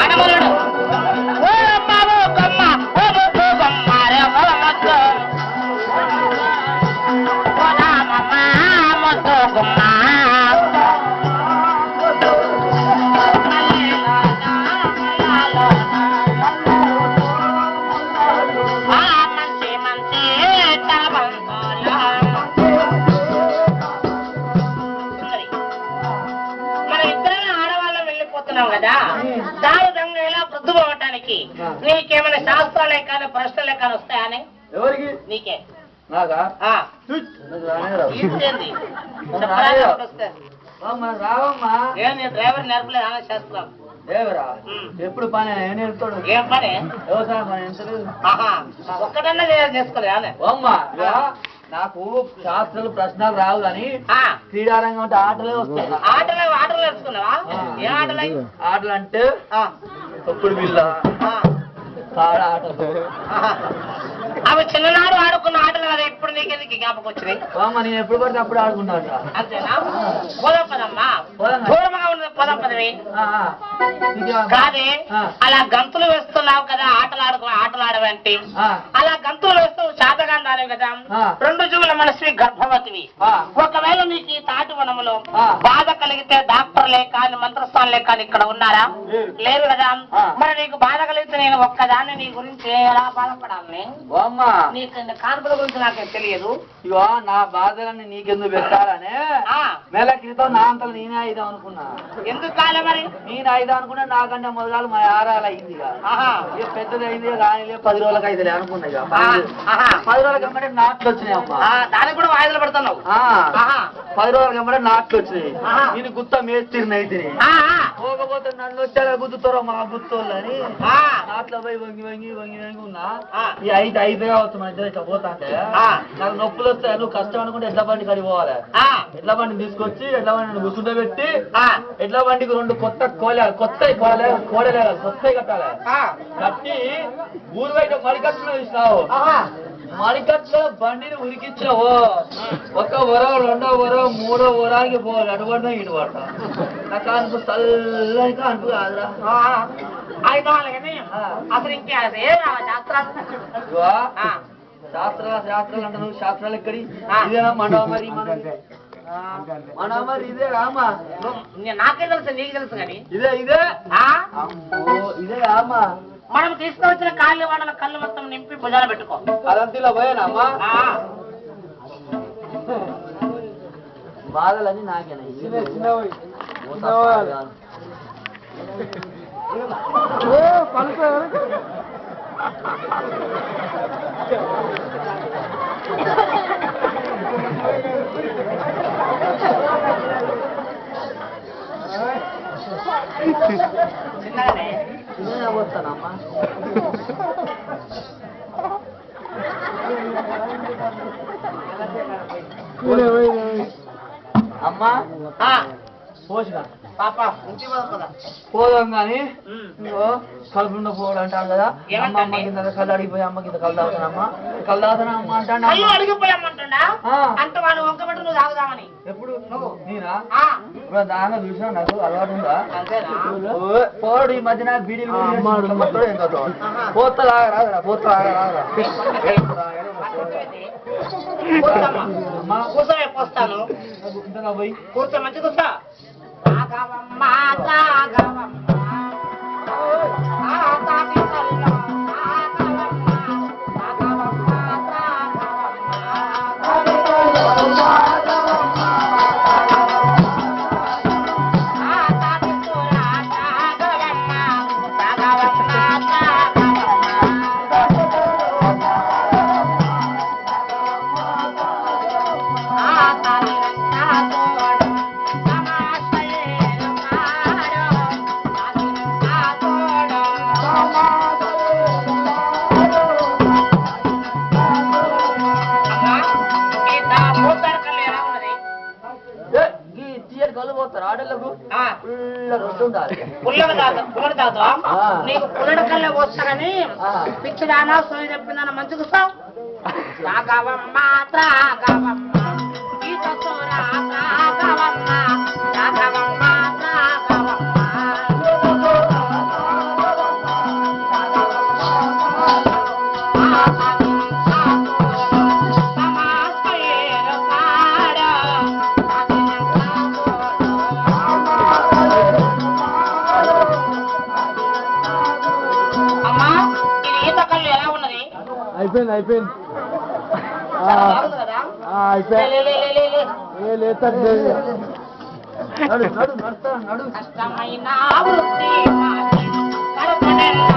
అనమలుడు ఓ బాబు గమ్మ ఓ ముద్దు గమ్మ రే ముద్దు ఓ రామమ్మ ముద్దు గుమ్మ కదా దాని దంగా ఇలా వృద్ధు పోవటానికి నీకేమైనా శాస్త్రాలే కానీ ప్రశ్నలే కానీ వస్తాయని ఎవరికి నీకే నాకా రావమ్మా డ్రైవర్ నేర్పలేదు ఆమె శాస్త్రం డ్రైవరా ఎప్పుడు పని ఏం నేర్పుతాడు ఏం పని వ్యవసాయం పని ఎంత లేదు ఒక్కటన్నా చేసుకోలేదు ఆమె అమ్మా నాకు శాస్త్రాలు ప్రశ్నలు రావు కానీ క్రీడారంగం అంటే ఆటలే వస్తాయి ఆటలు నేర్చుకున్నావా ఏ ఆటలు అంటే తొక్కుడు బిళ్ళ కాడ ఆటలు అవి చిన్ననాడు ఆడుకున్న ఆటలు కదా ఇప్పుడు నీకెందుకు జ్ఞాపకం వచ్చినాయి నేను ఎప్పుడు పడితే అప్పుడు ఆడుకుంటాను అంతేనా పోదాం పదమ్మా దూరంగా ఉన్నది పోదాం పదవి కాదే అలా గంతులు వేస్తున్నావు కదా ఆటలు ఆడవంటి అలా గంతులు వేస్తూ శాతగా రాలేవు కదా 2 జూల మనసు గర్భవతివి ఒకవేళ నీకు ఈ తాటి వనములో బాధ కలిగితే డాక్టర్లే కానీ మంత్రస్థానులే కానీ ఇక్కడ ఉన్నారా లేరు కదా మరి నీకు బాధ కలిగితే నేను ఒక్కదాన్ని నీ గురించి ఎలా బాధపడాలని నీకు కాన్పుల గురించి నాకేం తెలియదు ఇగో నా బాధలన్నీ నీకెందుకు పెట్టాలనే నెల క్రితం నా అంతలు నేనే అయిదాం అనుకున్నా ఎందుకు కాలే మరి నేను అయిదాం అనుకున్నా నాకంటే మొదలు మా ఆరాలు అయింది ఇక పెద్దది అయింది రానిలే 10 రోజులకు అయితే అనుకున్నా ఇక 10 రోజుల కమ్మటే నాట్లు వచ్చినాయి అమ్మా దానికి కూడా వాయిదాలు పెడుతున్నావు 10 రోజుల కమ్మటే నాట్లు వచ్చినాయి నేను గుత్త మేస్తిరిని అయితే పోకపోతే నన్ను వచ్చాక గుద్దుతారో మా గుర్తోళ్ళని నాట్లో పోయి వంగి ఉన్నా ఈ అయితే కావచ్చు మన ఇద్దరు ఇట్లా పోతా అంటే నాకు నొప్పులు వస్తాయి నువ్వు కష్టం అనుకుంటే ఎడ్ల బండి కడిగి పోవాలి ఎడ్ల బండిని తీసుకొచ్చి ఎడ్ల బండిని గుర్తుండ పెట్టి ఎడ్ల బండికి 2 కొత్త కోడలే కట్టాలి కట్టి ఊరు బయట మడికట్టులో ఇచ్చినావు మడికట్టులో బండిని ఉరికిచ్చినావు 1 వరం 2వ వరం 3వ వరానికి పోవాలి అటుపడినా ఇటు పడతా నాకు అనుకు చల్లగా అనుకు కాదురా అసలు ఇంకా శాస్త్రాలు అంటే నువ్వు శాస్త్రాలు ఎక్కడి ఇదేనా మండవ మరి ఇదే రామా నాకే తెలుసు నీకు తెలుసు కానీ ఇదే ఇదే రామా మనం తీసుకువచ్చిన కాళ్ళు వాళ్ళ కళ్ళు మొత్తం నింపి భుజాలు పెట్టుకో అదంతా పోయానమ్మా బాధలన్నీ నాకేనా చిన్నగానే వస్తానమ్మా అమ్మా పోసిన పాప ఇంటి పోదాం కానీ కలుపుండ పోవడం అంటారు కదా అమ్మ కింద కళ్ళు అడిగిపోయి అమ్మ కింద కళ్ళు తాగుతానమ్మా కళ్ళు తాగుతానమ్మ అంటా అడిగిపోయామంటా అంటే వాళ్ళు వంకబెట్టు నువ్వు తాగుదామని ఎప్పుడు నేనా ఇప్పుడు దాగా చూసినా నాకు అలవాటు ఉందా పోడు ఈ మధ్యన బీడీలు పోత రాగరా కూర్చోమే పోస్తాను పోయి కూర్చో మంచి కూర్చో నీకు పుల్లడి కళ్ళే పోస్తారని పిచ్చిదానా సోయి చెప్పిందన్న మంచి కూర్చోవు అయిపోయింది అయిపోయింది చాలా బాగుంది కదా? లే, లే, లే, లే, లే. నడు నడు నడుస్తా నడు కష్టమైన వృత్తి మాది, కడుపు నిండా